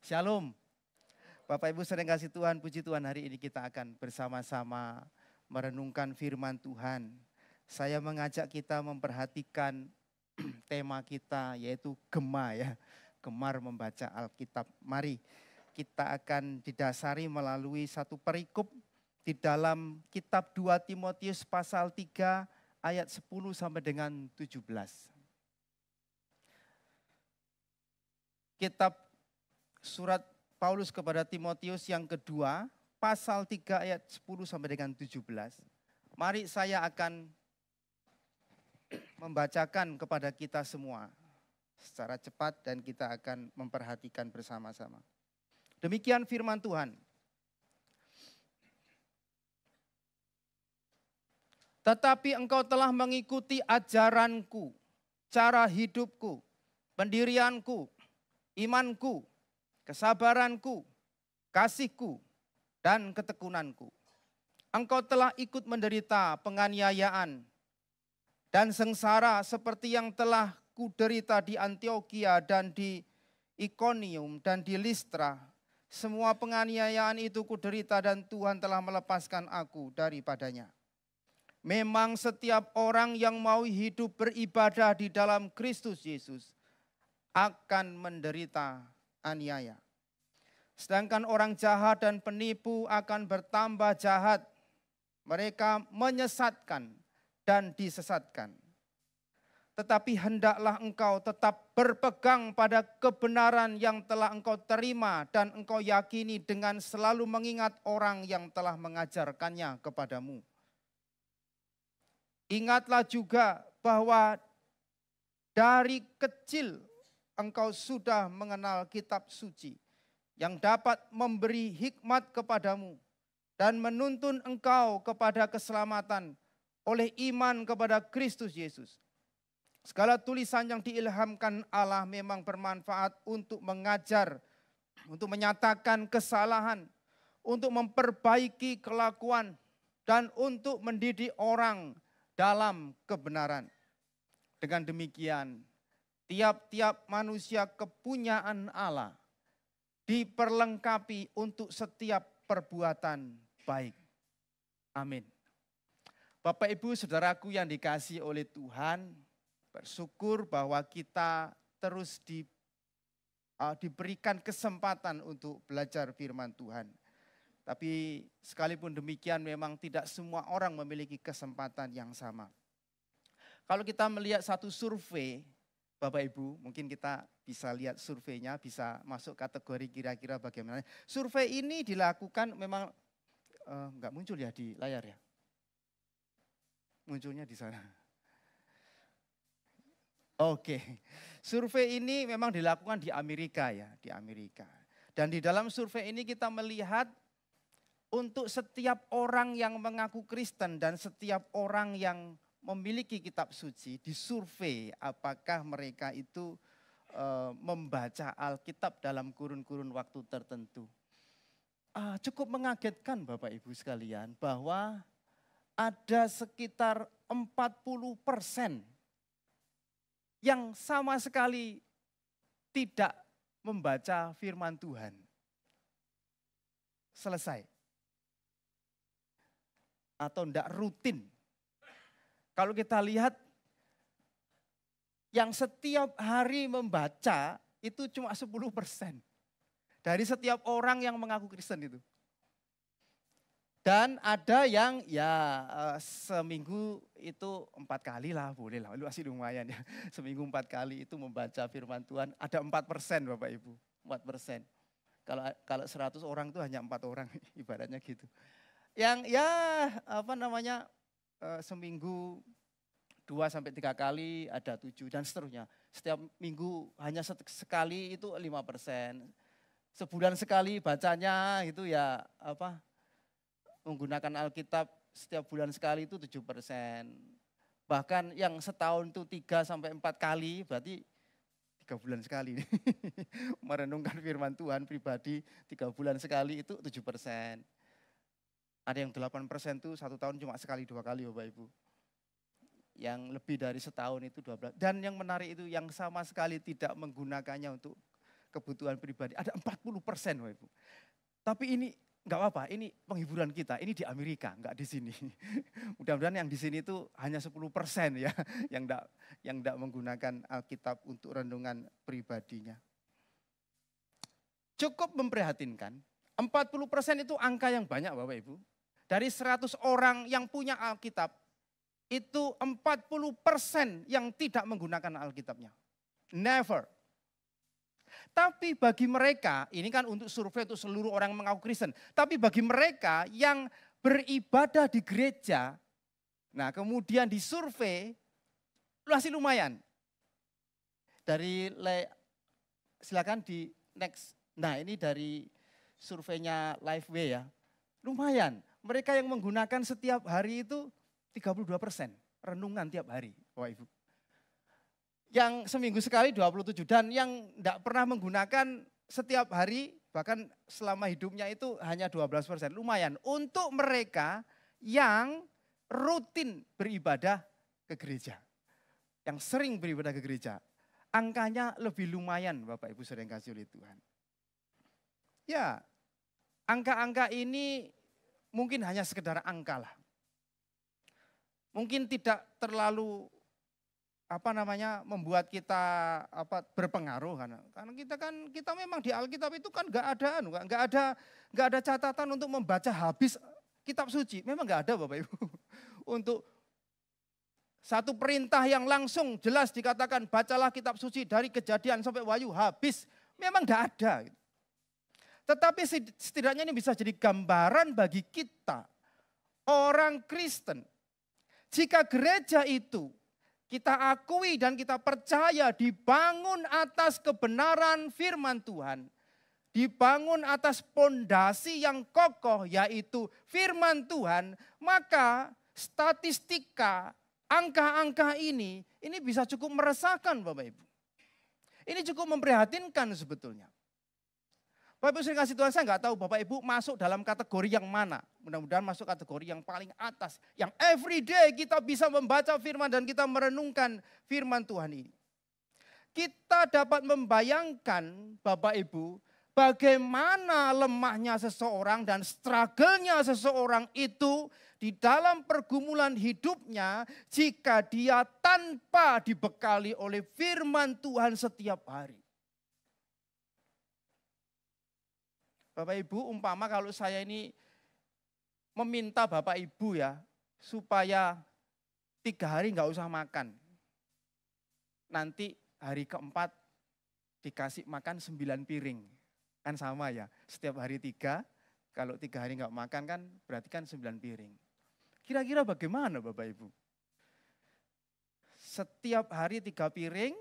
Shalom. Bapak Ibu sering kasih Tuhan, puji Tuhan, hari ini kita akan bersama-sama merenungkan firman Tuhan. Saya mengajak kita memperhatikan tema kita yaitu Gema ya. Gemar membaca Alkitab. Mari kita akan didasari melalui satu perikop di dalam kitab 2 Timotius pasal 3 ayat 10 sampai dengan 17. Kitab surat Paulus kepada Timotius yang kedua, pasal 3 ayat 10 sampai dengan 17. Mari saya akan membacakan kepada kita semua secara cepat dan kita akan memperhatikan bersama-sama. Demikian firman Tuhan. Tetapi engkau telah mengikuti ajaranku, cara hidupku, pendirianku, imanku, kesabaranku, kasihku, dan ketekunanku. Engkau telah ikut menderita penganiayaan dan sengsara seperti yang telah kuderita di Antiokhia dan di Ikonium dan di Listra. Semua penganiayaan itu kuderita dan Tuhan telah melepaskan aku daripadanya. Memang setiap orang yang mau hidup beribadah di dalam Kristus Yesus akan menderita aniaya. Sedangkan orang jahat dan penipu akan bertambah jahat. Mereka menyesatkan dan disesatkan. Tetapi hendaklah engkau tetap berpegang pada kebenaran yang telah engkau terima dan engkau yakini dengan selalu mengingat orang yang telah mengajarkannya kepadamu. Ingatlah juga bahwa dari kecil engkau sudah mengenal kitab suci yang dapat memberi hikmat kepadamu dan menuntun engkau kepada keselamatan oleh iman kepada Kristus Yesus. Segala tulisan yang diilhamkan Allah memang bermanfaat untuk mengajar, untuk menyatakan kesalahan, untuk memperbaiki kelakuan, dan untuk mendidik orang dalam kebenaran. Dengan demikian, tiap-tiap manusia kepunyaan Allah diperlengkapi untuk setiap perbuatan baik. Amin. Bapak Ibu saudaraku yang dikasihi oleh Tuhan, bersyukur bahwa kita terus diberikan kesempatan untuk belajar firman Tuhan. Tapi sekalipun demikian memang tidak semua orang memiliki kesempatan yang sama. Kalau kita melihat satu survei, Bapak Ibu, mungkin kita bisa lihat surveinya, bisa masuk kategori kira-kira bagaimana. Survei ini dilakukan memang enggak muncul ya di layar ya. Munculnya di sana. Oke, survei ini memang dilakukan di Amerika ya, di Amerika. Dan di dalam survei ini kita melihat untuk setiap orang yang mengaku Kristen dan setiap orang yang memiliki kitab suci, disurvei apakah mereka itu membaca Alkitab dalam kurun-kurun waktu tertentu. Cukup mengagetkan Bapak Ibu sekalian bahwa ada sekitar 40% yang sama sekali tidak membaca firman Tuhan. Selesai. Atau tidak rutin. Kalau kita lihat yang setiap hari membaca itu cuma 10%. Dari setiap orang yang mengaku Kristen itu. Dan ada yang seminggu itu 4 kali lah, boleh lah, masih lumayan ya. Seminggu 4 kali itu membaca firman Tuhan, ada 4% Bapak Ibu, 4%. Kalau 100 orang itu hanya 4 orang, ibaratnya gitu. Yang seminggu 2-3 kali ada 7 dan seterusnya. Setiap minggu hanya sekali itu 5%. Sebulan sekali bacanya itu menggunakan Alkitab setiap bulan sekali itu 7%. Bahkan yang setahun itu 3-4 kali berarti 3 bulan sekali. Merenungkan firman Tuhan pribadi 3 bulan sekali itu 7%. Ada yang 8% itu 1 tahun cuma sekali 2 kali Bapak Ibu. Yang lebih dari setahun itu 12. Dan yang menarik itu yang sama sekali tidak menggunakannya untuk kebutuhan pribadi. Ada 40% Bapak Ibu. Tapi ini nggak apa-apa, ini penghiburan kita, ini di Amerika, nggak di sini. Mudah-mudahan yang di sini itu hanya 10% ya, yang nggak menggunakan Alkitab untuk renungan pribadinya. Cukup memprihatinkan, 40% itu angka yang banyak Bapak Ibu. Dari 100 orang yang punya Alkitab, itu 40% yang tidak menggunakan Alkitabnya. Never. Tapi bagi mereka, ini kan untuk survei untuk seluruh orang yang mengaku Kristen. Tapi bagi mereka yang beribadah di gereja, nah kemudian disurvei, masih lumayan. Silakan di next. Nah ini dari surveinya Lifeway ya. Lumayan, mereka yang menggunakan setiap hari itu 32%. Renungan tiap hari, Bapak Ibu. Yang seminggu sekali 27 dan yang tidak pernah menggunakan setiap hari bahkan selama hidupnya itu hanya 12%. Lumayan untuk mereka yang rutin beribadah ke gereja. Yang sering beribadah ke gereja. Angkanya lebih lumayan Bapak Ibu sering kasih oleh Tuhan. Ya, angka-angka ini mungkin hanya sekedar angka lah. Mungkin tidak terlalu membuat kita berpengaruh karena kita memang di Alkitab itu kan nggak ada catatan untuk membaca habis kitab suci, memang nggak ada Bapak Ibu. Untuk satu perintah yang langsung jelas dikatakan bacalah kitab suci dari Kejadian sampai Wahyu habis, memang nggak ada. Tetapi setidaknya ini bisa jadi gambaran bagi kita orang Kristen. Jika gereja itu kita akui dan kita percaya dibangun atas kebenaran firman Tuhan. Dibangun atas pondasi yang kokoh yaitu firman Tuhan. Maka statistika, angka-angka ini bisa cukup meresahkan Bapak Ibu. Ini cukup memprihatinkan sebetulnya. Bapak Ibu sering kasih Tuhan, saya nggak tahu Bapak Ibu masuk dalam kategori yang mana. Mudah-mudahan masuk kategori yang paling atas. Yang everyday kita bisa membaca firman dan kita merenungkan firman Tuhan ini. Kita dapat membayangkan Bapak Ibu bagaimana lemahnya seseorang dan struggle-nya seseorang itu di dalam pergumulan hidupnya jika dia tanpa dibekali oleh firman Tuhan setiap hari. Bapak Ibu, umpama kalau saya ini meminta Bapak Ibu ya, supaya 3 hari nggak usah makan. Nanti hari keempat dikasih makan 9 piring. Kan sama ya, setiap hari 3, kalau 3 hari nggak makan kan berarti kan 9 piring. Kira-kira bagaimana Bapak Ibu? Setiap hari 3 piring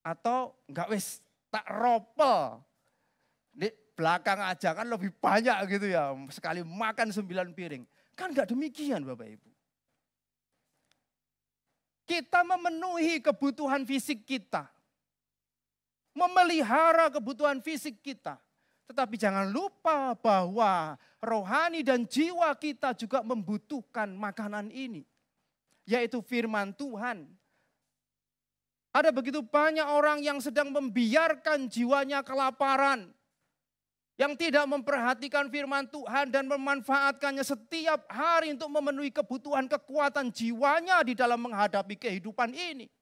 atau nggak wis tak ropel. Di belakang aja kan lebih banyak gitu ya. Sekali makan 9 piring. Kan enggak demikian Bapak Ibu. Kita memenuhi kebutuhan fisik kita. Memelihara kebutuhan fisik kita. Tetapi jangan lupa bahwa rohani dan jiwa kita juga membutuhkan makanan ini. Yaitu firman Tuhan. Ada begitu banyak orang yang sedang membiarkan jiwanya kelaparan. Yang tidak memperhatikan firman Tuhan dan memanfaatkannya setiap hari untuk memenuhi kebutuhan kekuatan jiwanya di dalam menghadapi kehidupan ini.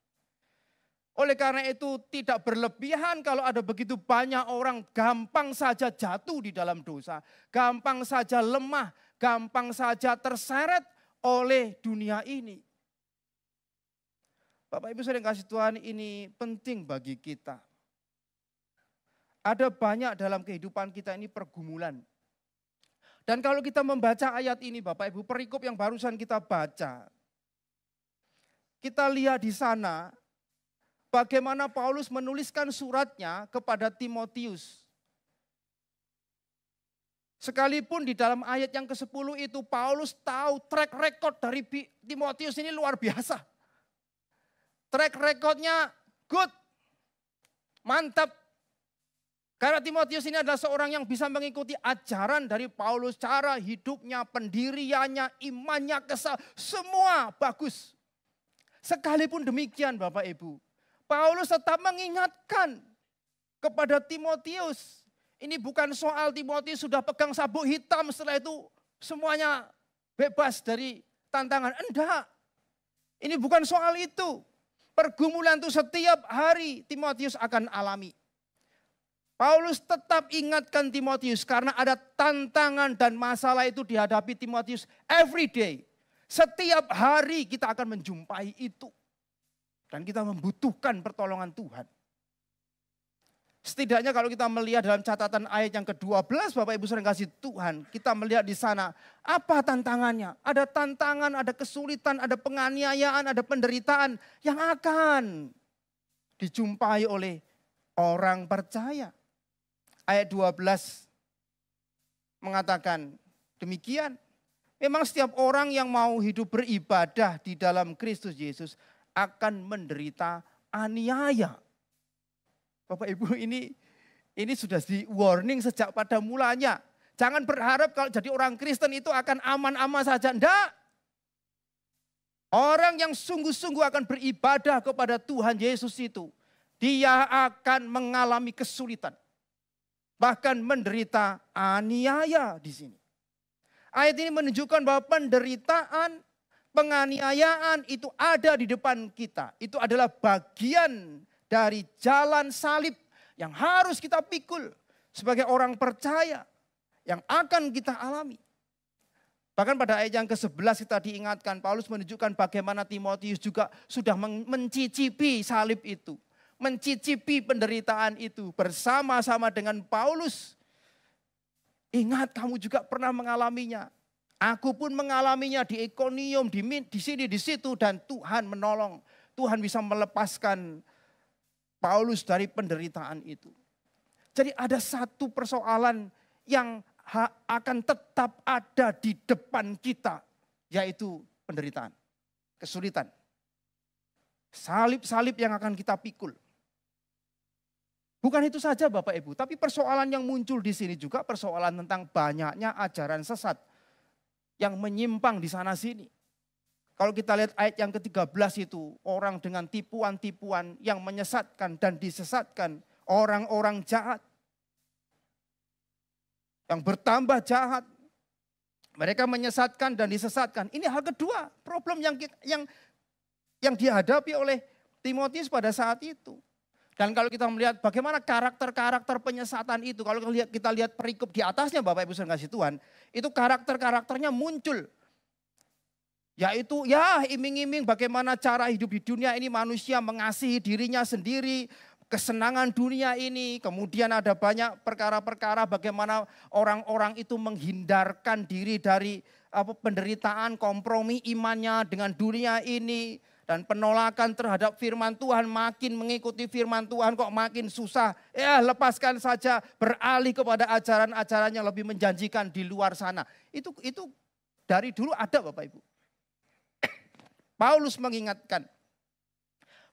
Oleh karena itu tidak berlebihan kalau ada begitu banyak orang gampang saja jatuh di dalam dosa. Gampang saja lemah, gampang saja terseret oleh dunia ini. Bapak Ibu sering kasih Tuhan, ini penting bagi kita. Ada banyak dalam kehidupan kita ini pergumulan. Dan kalau kita membaca ayat ini Bapak Ibu, perikop yang barusan kita baca. Kita lihat di sana bagaimana Paulus menuliskan suratnya kepada Timotius. Sekalipun di dalam ayat yang ke-10 itu Paulus tahu track record dari Timotius ini luar biasa. Track recordnya good, mantap. Karena Timotius ini adalah seorang yang bisa mengikuti ajaran dari Paulus, cara hidupnya, pendiriannya, imannya, semua bagus. Sekalipun demikian Bapak Ibu, Paulus tetap mengingatkan kepada Timotius. Ini bukan soal Timotius sudah pegang sabuk hitam, setelah itu semuanya bebas dari tantangan. Enggak. Ini bukan soal itu. Pergumulan itu setiap hari Timotius akan alami. Paulus tetap ingatkan Timotius karena ada tantangan dan masalah itu dihadapi Timotius every day. Setiap hari kita akan menjumpai itu. Dan kita membutuhkan pertolongan Tuhan. Setidaknya kalau kita melihat dalam catatan ayat yang ke-12, Bapak Ibu sering kasih Tuhan, kita melihat di sana apa tantangannya. Ada tantangan, ada kesulitan, ada penganiayaan, ada penderitaan yang akan dijumpai oleh orang percaya. Ayat 12 mengatakan demikian. Memang setiap orang yang mau hidup beribadah di dalam Kristus Yesus akan menderita aniaya. Bapak Ibu ini sudah di warning sejak pada mulanya. Jangan berharap kalau jadi orang Kristen itu akan aman-aman saja. Enggak. Orang yang sungguh-sungguh akan beribadah kepada Tuhan Yesus itu, dia akan mengalami kesulitan. Bahkan menderita aniaya di sini. Ayat ini menunjukkan bahwa penderitaan, penganiayaan itu ada di depan kita. Itu adalah bagian dari jalan salib yang harus kita pikul sebagai orang percaya yang akan kita alami. Bahkan pada ayat yang ke-11 kita diingatkan, Paulus menunjukkan bagaimana Timotius juga sudah mencicipi salib itu. Mencicipi penderitaan itu bersama-sama dengan Paulus. Ingat kamu juga pernah mengalaminya. Aku pun mengalaminya di Ikonium, di sini, di situ. Dan Tuhan menolong. Tuhan bisa melepaskan Paulus dari penderitaan itu. Jadi ada satu persoalan yang akan tetap ada di depan kita. Yaitu penderitaan, kesulitan. Salib-salib yang akan kita pikul. Bukan itu saja Bapak Ibu, tapi persoalan yang muncul di sini juga persoalan tentang banyaknya ajaran sesat yang menyimpang di sana sini. Kalau kita lihat ayat yang ke-13 itu, orang dengan tipuan-tipuan yang menyesatkan dan disesatkan, orang-orang jahat. Yang bertambah jahat, mereka menyesatkan dan disesatkan. Ini hal kedua, problem yang dihadapi oleh Timotius pada saat itu. Dan kalau kita melihat bagaimana karakter-karakter penyesatan itu, kalau kita lihat perikop di atasnya Bapak Ibu sekalian kasih Tuhan, itu karakter-karakternya muncul. Yaitu ya iming-iming bagaimana cara hidup di dunia ini manusia mengasihi dirinya sendiri, kesenangan dunia ini. Kemudian ada banyak perkara-perkara bagaimana orang-orang itu menghindarkan diri dari penderitaan, kompromi imannya dengan dunia ini. Dan penolakan terhadap firman Tuhan, makin mengikuti firman Tuhan kok makin susah. Ya lepaskan saja, beralih kepada ajaran-ajaran yang lebih menjanjikan di luar sana. Itu dari dulu ada Bapak Ibu. Paulus mengingatkan,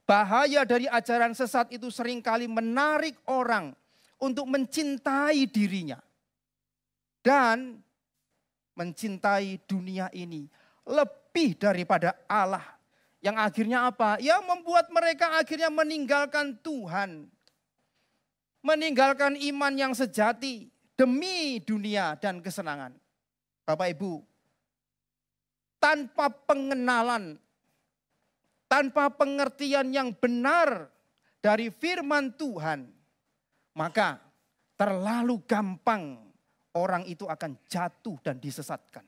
bahaya dari ajaran sesat itu seringkali menarik orang untuk mencintai dirinya. Dan mencintai dunia ini lebih daripada Allah. Yang akhirnya apa? Ya membuat mereka akhirnya meninggalkan Tuhan. Meninggalkan iman yang sejati demi dunia dan kesenangan. Bapak Ibu, tanpa pengenalan, tanpa pengertian yang benar dari firman Tuhan, maka terlalu gampang orang itu akan jatuh dan disesatkan.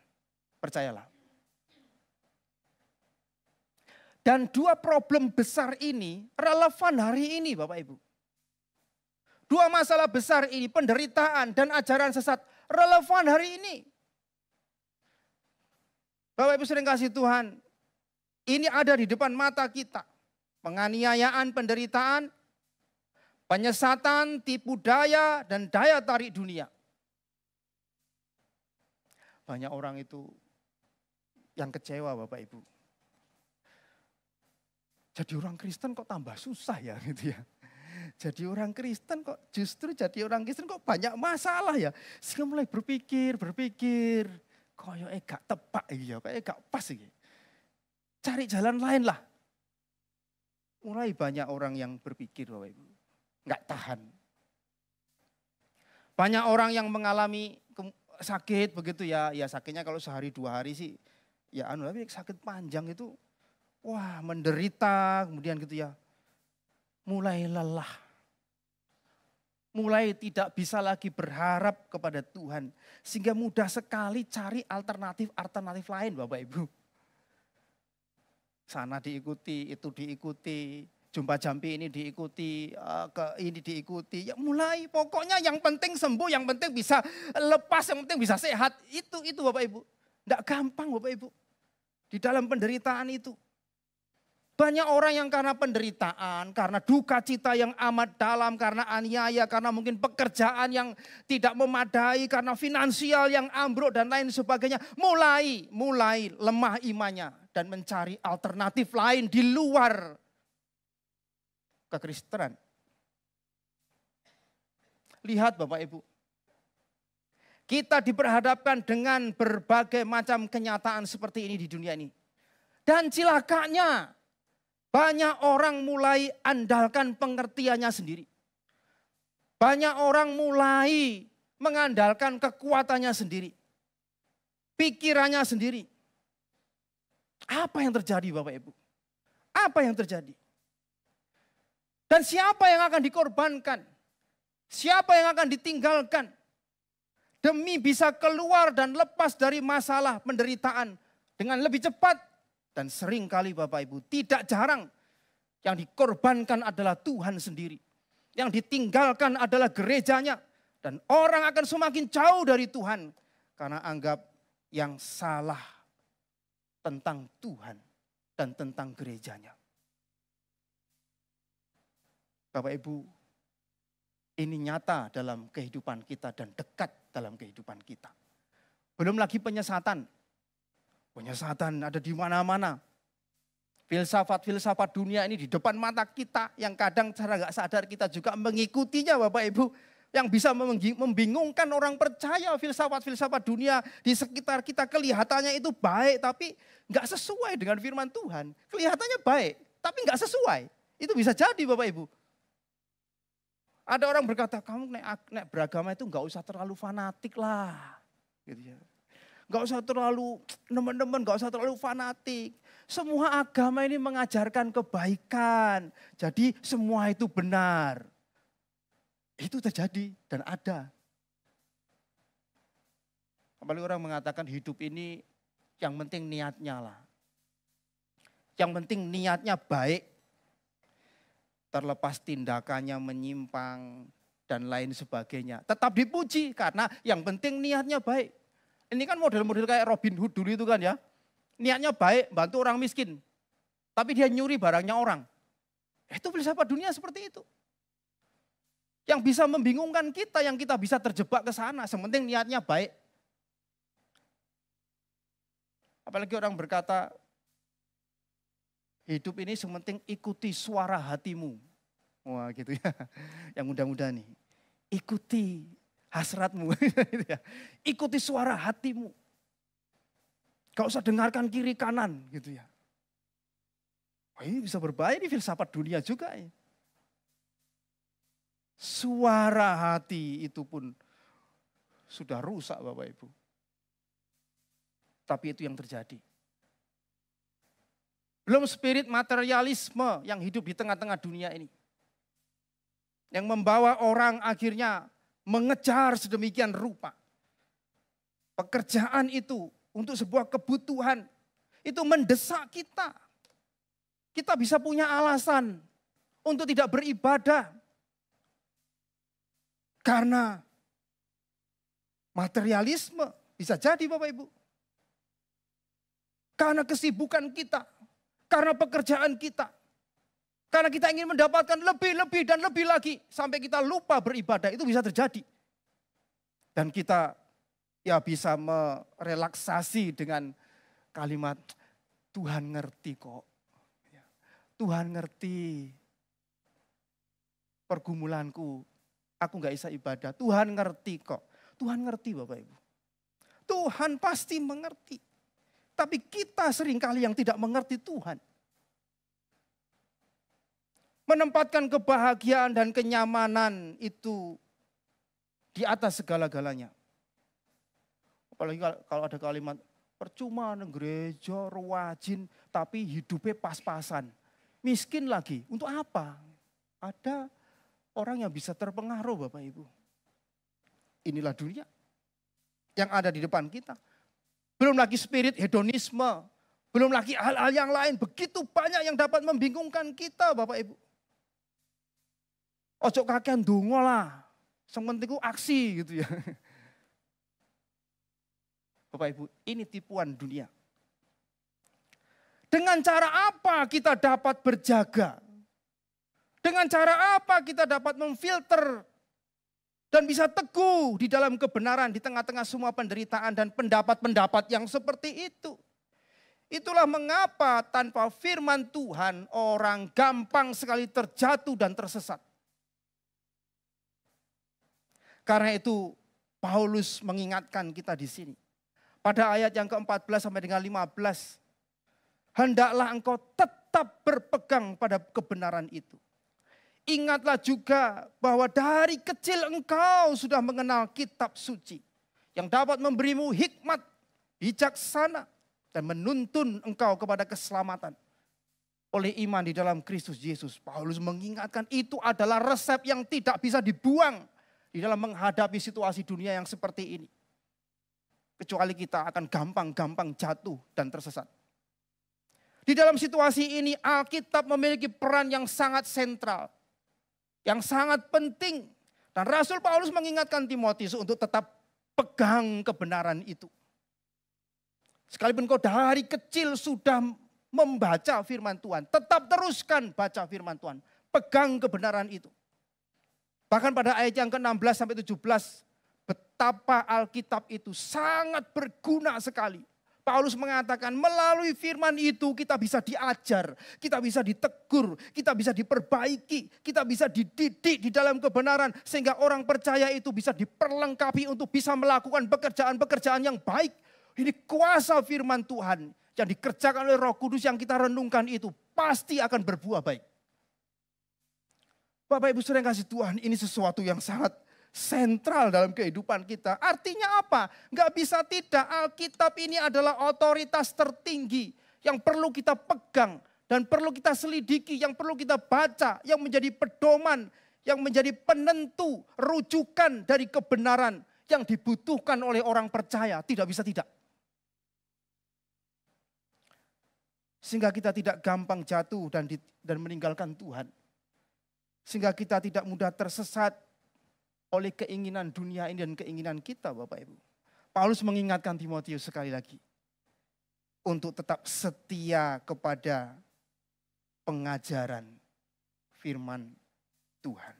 Percayalah. Dan dua problem besar ini relevan hari ini Bapak Ibu. Dua masalah besar ini, penderitaan dan ajaran sesat, relevan hari ini. Bapak Ibu sering kasih Tuhan, ini ada di depan mata kita. Penganiayaan, penderitaan, penyesatan, tipu daya, dan daya tarik dunia. Banyak orang itu yang kecewa Bapak Ibu. Jadi orang Kristen kok tambah susah ya gitu ya. Jadi orang Kristen kok banyak masalah ya. Sehingga mulai berpikir, koyo gak tepak ya, kayak gak pas iki. Cari jalan lain lah. Mulai banyak orang yang berpikir Bapak Ibu, gak tahan. Banyak orang yang mengalami sakit begitu ya. Ya sakitnya kalau sehari 2 hari sih. Ya tapi sakit panjang itu. Wah menderita kemudian gitu ya. Mulai lelah. Mulai tidak bisa lagi berharap kepada Tuhan. Sehingga mudah sekali cari alternatif lain Bapak Ibu. Sana diikuti, itu diikuti. Jumpa jampi ini diikuti, ini diikuti. Ya mulai pokoknya yang penting sembuh, yang penting bisa lepas, yang penting bisa sehat. Itu Bapak Ibu. Tidak gampang Bapak Ibu. Di dalam penderitaan itu. Banyak orang yang karena penderitaan, karena duka cita yang amat dalam, karena aniaya, karena mungkin pekerjaan yang tidak memadai, karena finansial yang ambruk dan lain sebagainya. Mulai lemah imannya dan mencari alternatif lain di luar kekristenan. Lihat Bapak Ibu. Kita diperhadapkan dengan berbagai macam kenyataan seperti ini di dunia ini. Dan cilakanya banyak orang mulai andalkan pengertiannya sendiri. Banyak orang mulai mengandalkan kekuatannya sendiri. Pikirannya sendiri. Apa yang terjadi Bapak Ibu? Apa yang terjadi? Dan siapa yang akan dikorbankan? Siapa yang akan ditinggalkan? Demi bisa keluar dan lepas dari masalah penderitaan dengan lebih cepat. Dan sering kali Bapak Ibu, tidak jarang yang dikorbankan adalah Tuhan sendiri. Yang ditinggalkan adalah gerejanya. Dan orang akan semakin jauh dari Tuhan. Karena anggap yang salah tentang Tuhan dan tentang gerejanya. Bapak Ibu, ini nyata dalam kehidupan kita dan dekat dalam kehidupan kita. Belum lagi penyesatan. Penyesatan ada di mana-mana. Filsafat-filsafat dunia ini di depan mata kita yang kadang secara nggak sadar kita juga mengikutinya Bapak Ibu. Yang bisa membingungkan orang percaya filsafat-filsafat dunia di sekitar kita kelihatannya itu baik tapi nggak sesuai dengan firman Tuhan. Kelihatannya baik tapi nggak sesuai. Itu bisa jadi Bapak Ibu. Ada orang berkata, kamu nek beragama itu nggak usah terlalu fanatik lah. Gitu ya. Nggak usah terlalu, teman-teman nggak usah terlalu fanatik. Semua agama ini mengajarkan kebaikan. Jadi semua itu benar. Itu terjadi dan ada. Apalagi orang mengatakan hidup ini yang penting niatnya lah. Yang penting niatnya baik. Terlepas tindakannya menyimpang dan lain sebagainya. Tetap dipuji karena yang penting niatnya baik. Ini kan model-model kayak Robin Hood dulu itu kan ya. Niatnya baik, bantu orang miskin. Tapi dia nyuri barangnya orang. Itu filsafat dunia seperti itu. Yang bisa membingungkan kita, yang kita bisa terjebak ke sana. Sementing niatnya baik. Apalagi orang berkata, hidup ini sementing ikuti suara hatimu. Wah gitu ya, yang mudah-mudah nih. Ikuti hasratmu. Ikuti suara hatimu. Gak usah dengarkan kiri kanan gitu ya. Wah, ini bisa berbahaya di filsafat dunia juga ya. Suara hati itu pun sudah rusak Bapak Ibu. Tapi itu yang terjadi. Belum spirit materialisme yang hidup di tengah-tengah dunia ini. Yang membawa orang akhirnya mengejar sedemikian rupa. Pekerjaan itu untuk sebuah kebutuhan. Itu mendesak kita. Kita bisa punya alasan untuk tidak beribadah. Karena materialisme bisa jadi Bapak Ibu. Karena kesibukan kita. Karena pekerjaan kita. Karena kita ingin mendapatkan lebih dan lebih lagi. Sampai kita lupa beribadah, itu bisa terjadi. Dan kita ya bisa merelaksasi dengan kalimat, Tuhan ngerti kok. Tuhan ngerti pergumulanku. Aku gak bisa ibadah, Tuhan ngerti kok. Tuhan ngerti Bapak Ibu. Tuhan pasti mengerti. Tapi kita seringkali yang tidak mengerti Tuhan. Menempatkan kebahagiaan dan kenyamanan itu di atas segala-galanya. Apalagi kalau ada kalimat, percuma nang gereja, rajin, tapi hidupnya pas-pasan. Miskin lagi, untuk apa? Ada orang yang bisa terpengaruh Bapak Ibu. Inilah dunia yang ada di depan kita. Belum lagi spirit hedonisme, belum lagi hal-hal yang lain. Begitu banyak yang dapat membingungkan kita Bapak Ibu. Ojo kakean dongo lah, yang penting aksi gitu ya. Bapak Ibu, ini tipuan dunia. Dengan cara apa kita dapat berjaga? Dengan cara apa kita dapat memfilter dan bisa teguh di dalam kebenaran di tengah-tengah semua penderitaan dan pendapat-pendapat yang seperti itu? Itulah mengapa tanpa firman Tuhan orang gampang sekali terjatuh dan tersesat. Karena itu Paulus mengingatkan kita di sini. Pada ayat yang ke-14 sampai dengan 15. Hendaklah engkau tetap berpegang pada kebenaran itu. Ingatlah juga bahwa dari kecil engkau sudah mengenal kitab suci. Yang dapat memberimu hikmat, bijaksana, dan menuntun engkau kepada keselamatan. Oleh iman di dalam Kristus Yesus. Paulus mengingatkan itu adalah resep yang tidak bisa dibuang di dalam menghadapi situasi dunia yang seperti ini. Kecuali kita akan gampang-gampang jatuh dan tersesat. Di dalam situasi ini Alkitab memiliki peran yang sangat sentral. Yang sangat penting. Dan Rasul Paulus mengingatkan Timotius untuk tetap pegang kebenaran itu. Sekalipun kau dari kecil sudah membaca firman Tuhan. Tetap teruskan baca firman Tuhan. Pegang kebenaran itu. Bahkan pada ayat yang ke-16 sampai 17, betapa Alkitab itu sangat berguna sekali. Paulus mengatakan melalui firman itu kita bisa diajar, kita bisa ditegur, kita bisa diperbaiki, kita bisa dididik di dalam kebenaran. Sehingga orang percaya itu bisa diperlengkapi untuk bisa melakukan pekerjaan-pekerjaan yang baik. Ini kuasa firman Tuhan yang dikerjakan oleh Roh Kudus yang kita renungkan itu pasti akan berbuah baik. Bapak Ibu saudara yang kasih Tuhan, ini sesuatu yang sangat sentral dalam kehidupan kita. Artinya apa? Gak bisa tidak, Alkitab ini adalah otoritas tertinggi yang perlu kita pegang dan perlu kita selidiki, yang perlu kita baca, yang menjadi pedoman, yang menjadi penentu, rujukan dari kebenaran yang dibutuhkan oleh orang percaya. Tidak bisa tidak. Sehingga kita tidak gampang jatuh dan meninggalkan Tuhan. Sehingga kita tidak mudah tersesat oleh keinginan dunia ini dan keinginan kita Bapak Ibu. Paulus mengingatkan Timotius sekali lagi. Untuk tetap setia kepada pengajaran firman Tuhan.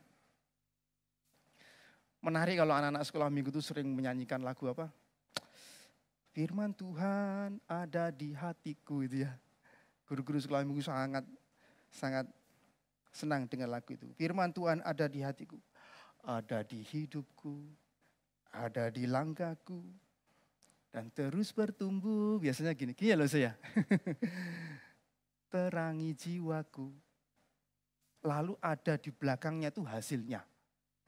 Menarik kalau anak-anak sekolah minggu itu sering menyanyikan lagu apa? Firman Tuhan ada di hatiku itu ya. Guru-guru sekolah minggu sangat senang dengan lagu itu. Firman Tuhan ada di hatiku. Ada di hidupku. Ada di langkahku. Dan terus bertumbuh. Biasanya gini ya loh saya. Terangi jiwaku. Lalu ada di belakangnya itu hasilnya.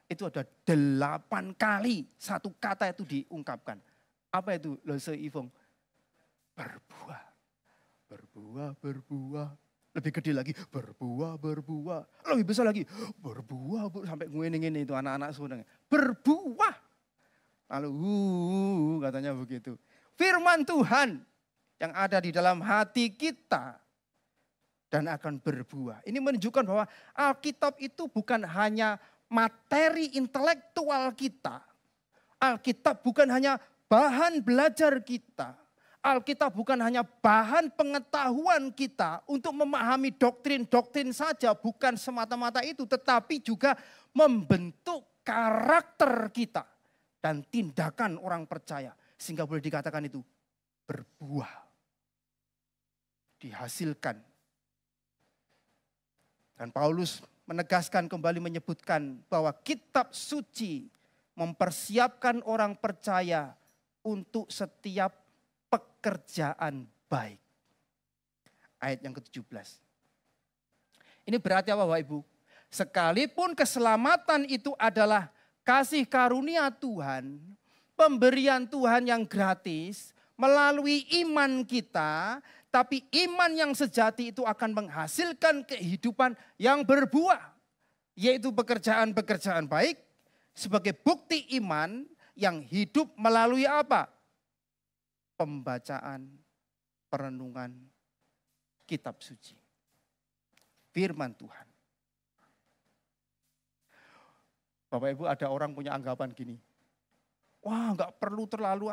Itu ada 8 kali satu kata itu diungkapkan. Apa itu loh saya Ivong? Berbuah. Berbuah, berbuah. Lebih gede lagi, berbuah, berbuah. Lebih besar lagi, berbuah, sampai ngene-ngene itu anak-anak sebenarnya. Berbuah. Lalu katanya begitu. Firman Tuhan yang ada di dalam hati kita dan akan berbuah. Ini menunjukkan bahwa Alkitab itu bukan hanya materi intelektual kita. Alkitab bukan hanya bahan belajar kita. Alkitab bukan hanya bahan pengetahuan kita untuk memahami doktrin-doktrin saja, bukan semata-mata itu, tetapi juga membentuk karakter kita dan tindakan orang percaya. Sehingga boleh dikatakan itu berbuah, dihasilkan. Dan Paulus menegaskan kembali menyebutkan bahwa kitab suci mempersiapkan orang percaya untuk setiap pekerjaan baik. Ayat yang ke-17. Ini berarti apa Bapak Ibu? Sekalipun keselamatan itu adalah kasih karunia Tuhan, pemberian Tuhan yang gratis melalui iman kita, tapi iman yang sejati itu akan menghasilkan kehidupan yang berbuah, yaitu pekerjaan-pekerjaan baik sebagai bukti iman yang hidup melalui apa? Pembacaan, perenungan kitab suci. Firman Tuhan. Bapak Ibu, ada orang punya anggapan gini. Wah, enggak perlu terlalu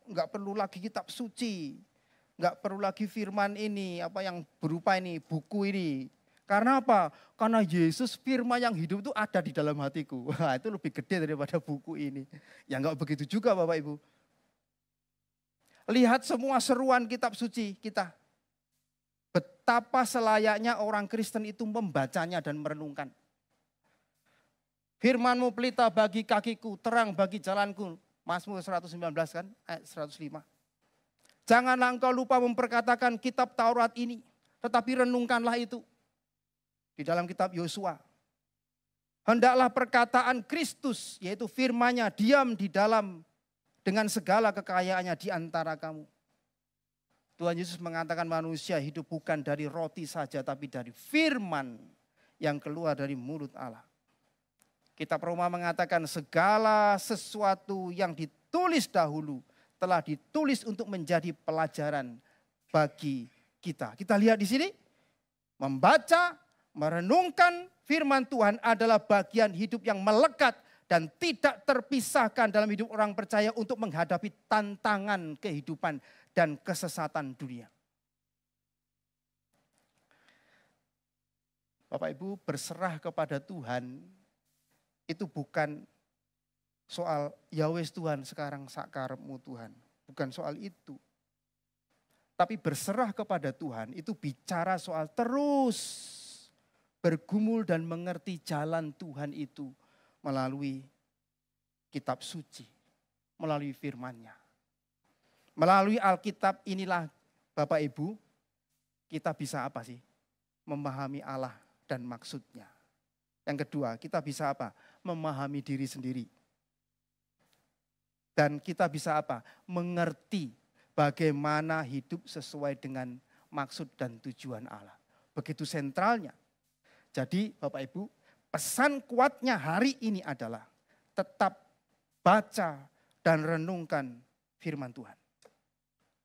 enggak perlu lagi kitab suci. Enggak perlu lagi firman ini, apa yang berupa ini, buku ini. Karena apa? Karena Yesus firman yang hidup itu ada di dalam hatiku. Wah, itu lebih gede daripada buku ini. Ya enggak begitu juga Bapak Ibu. Lihat semua seruan kitab suci kita. Betapa selayaknya orang Kristen itu membacanya dan merenungkan. Firman-Mu pelita bagi kakiku, terang bagi jalanku. Mazmur 119 kan, ayat 105. Janganlah engkau lupa memperkatakan kitab Taurat ini, tetapi renungkanlah itu di dalam kitab Yosua. Hendaklah perkataan Kristus, yaitu firman-Nya, diam di dalam dengan segala kekayaannya di antara kamu. Tuhan Yesus mengatakan manusia hidup bukan dari roti saja, tapi dari firman yang keluar dari mulut Allah. Kitab Roma mengatakan segala sesuatu yang ditulis dahulu telah ditulis untuk menjadi pelajaran bagi kita. Kita lihat di sini, membaca, merenungkan firman Tuhan adalah bagian hidup yang melekat dan tidak terpisahkan dalam hidup orang percaya untuk menghadapi tantangan kehidupan dan kesesatan dunia. Bapak Ibu, berserah kepada Tuhan itu bukan soal ya wes Tuhan sekarang sakarepmu Tuhan. Bukan soal itu. Tapi berserah kepada Tuhan itu bicara soal terus bergumul dan mengerti jalan Tuhan itu melalui kitab suci, melalui firman-Nya. Melalui Alkitab inilah Bapak Ibu, kita bisa apa sih? Memahami Allah dan maksud-Nya. Yang kedua, kita bisa apa? Memahami diri sendiri. Dan kita bisa apa? Mengerti bagaimana hidup sesuai dengan maksud dan tujuan Allah. Begitu sentralnya. Jadi Bapak Ibu, pesan kuatnya hari ini adalah tetap baca dan renungkan firman Tuhan.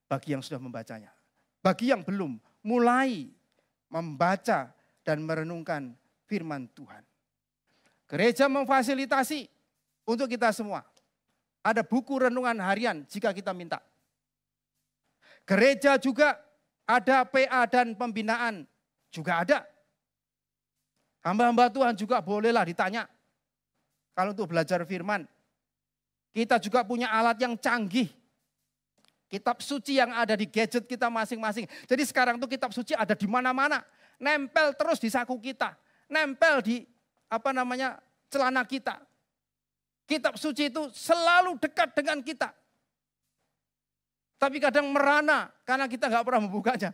Bagi yang sudah membacanya. Bagi yang belum, mulai membaca dan merenungkan firman Tuhan. Gereja memfasilitasi untuk kita semua. Ada buku renungan harian jika kita minta. Gereja juga ada PA dan pembinaan juga ada. Hamba-hamba Tuhan juga bolehlah ditanya. Kalau untuk belajar firman. Kita juga punya alat yang canggih. Kitab suci yang ada di gadget kita masing-masing. Jadi sekarang tuh kitab suci ada di mana-mana. Nempel terus di saku kita. Nempel di celana kita. Kitab suci itu selalu dekat dengan kita. Tapi kadang merana karena kita nggak pernah membukanya.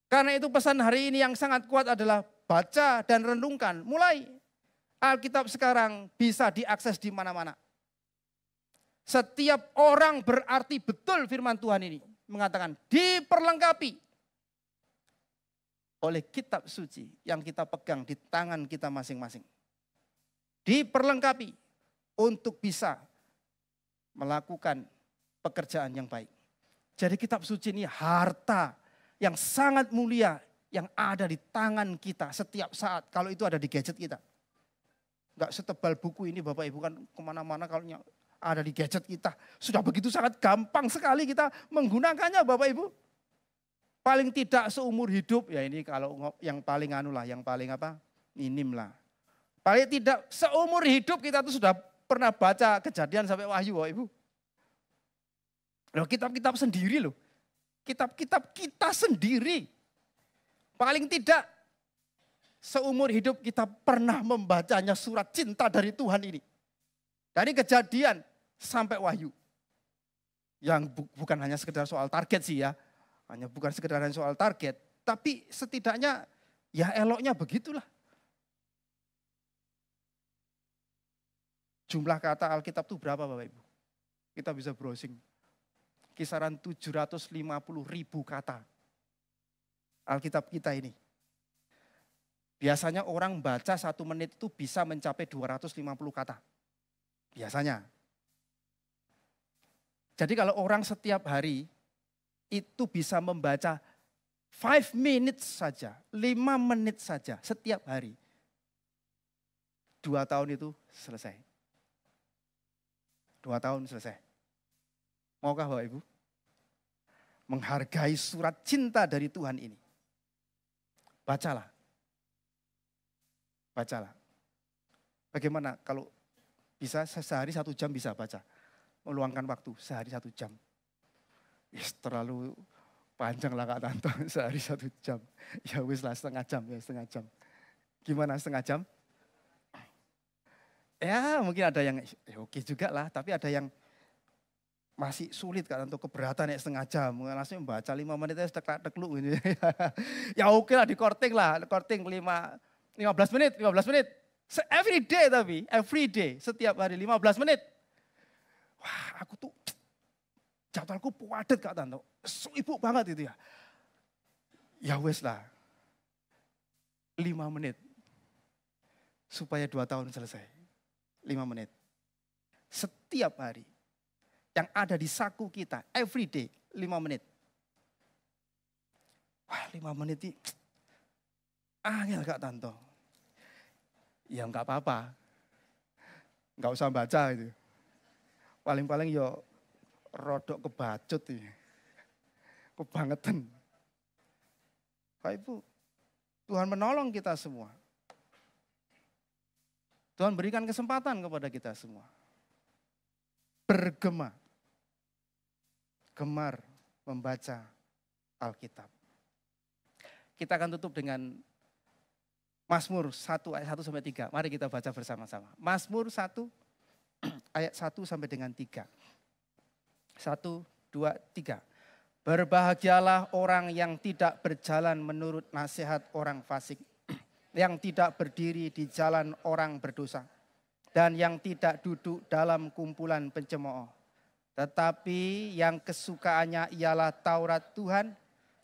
Karena itu pesan hari ini yang sangat kuat adalah baca dan renungkan. Mulai Alkitab sekarang bisa diakses di mana-mana. Setiap orang berarti betul firman Tuhan ini. Mengatakan diperlengkapi oleh kitab suci yang kita pegang di tangan kita masing-masing. Diperlengkapi untuk bisa melakukan pekerjaan yang baik. Jadi kitab suci ini harta yang sangat mulia yang ada di tangan kita setiap saat. Kalau itu ada di gadget kita. Enggak setebal buku ini Bapak Ibu kan kemana-mana kalau ada di gadget kita. Sudah begitu sangat gampang sekali kita menggunakannya Bapak Ibu. Paling tidak seumur hidup, ya ini kalau yang paling yang paling minim lah. Paling tidak seumur hidup kita tuh sudah pernah baca Kejadian sampai Wahyu Bapak Ibu. Loh, kitab-kitab sendiri loh. Kitab-kitab kita sendiri. Paling tidak seumur hidup kita pernah membacanya surat cinta dari Tuhan ini. Dari Kejadian sampai Wahyu. Yang bukan hanya sekedar soal target sih ya. Hanya bukan sekedar soal target. Tapi setidaknya ya eloknya begitulah. Jumlah kata Alkitab itu berapa Bapak Ibu? Kita bisa browsing. Kisaran 750.000 kata Alkitab kita ini. Biasanya orang baca 1 menit itu bisa mencapai 250 kata. Biasanya. Jadi kalau orang setiap hari itu bisa membaca 5 minutes saja, 5 menit saja setiap hari. 2 tahun itu selesai. 2 tahun selesai. Maukah Bapak Ibu? Menghargai surat cinta dari Tuhan ini. Bacalah. Bacalah. Bagaimana kalau bisa sehari 1 jam bisa baca. Meluangkan waktu sehari 1 jam. Terlalu panjang lah Kak Tanto, sehari 1 jam. Ya wis lah setengah jam. Gimana setengah jam? Ya mungkin ada yang oke juga lah, tapi ada yang masih sulit Kak Tanto, keberatan ya setengah jam. Langsung membaca 5 menit aja tekluk gitu. Ya oke lah, di korting 15 menit. Every day, setiap hari 15 menit. Wah aku tuh jadwalku padat Kak Tanto, sibuk banget itu ya. Ya wes lah, 5 menit. Supaya 2 tahun selesai, 5 menit. Setiap hari, yang ada di saku kita, every day, 5 menit. Wah 5 menit ini, angel Kak Tanto. Ya enggak apa-apa, enggak usah baca itu. Paling-paling yo rodok kebacut ini. Kebangetan. Pak Ibu, Tuhan menolong kita semua. Tuhan berikan kesempatan kepada kita semua. Bergema. Gemar membaca Alkitab. Kita akan tutup dengan Mazmur 1 ayat 1 sampai 3. Mari kita baca bersama-sama. Mazmur 1 ayat 1 sampai dengan 3. 1, 2, 3. Berbahagialah orang yang tidak berjalan menurut nasihat orang fasik, yang tidak berdiri di jalan orang berdosa, dan yang tidak duduk dalam kumpulan pencemooh. Tetapi yang kesukaannya ialah Taurat Tuhan,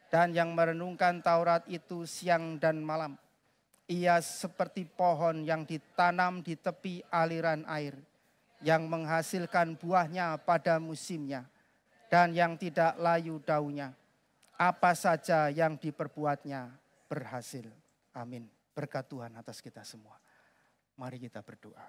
dan yang merenungkan Taurat itu siang dan malam. Ia seperti pohon yang ditanam di tepi aliran air, yang menghasilkan buahnya pada musimnya, dan yang tidak layu daunnya. Apa saja yang diperbuatnya berhasil. Amin. Berkat Tuhan atas kita semua. Mari kita berdoa.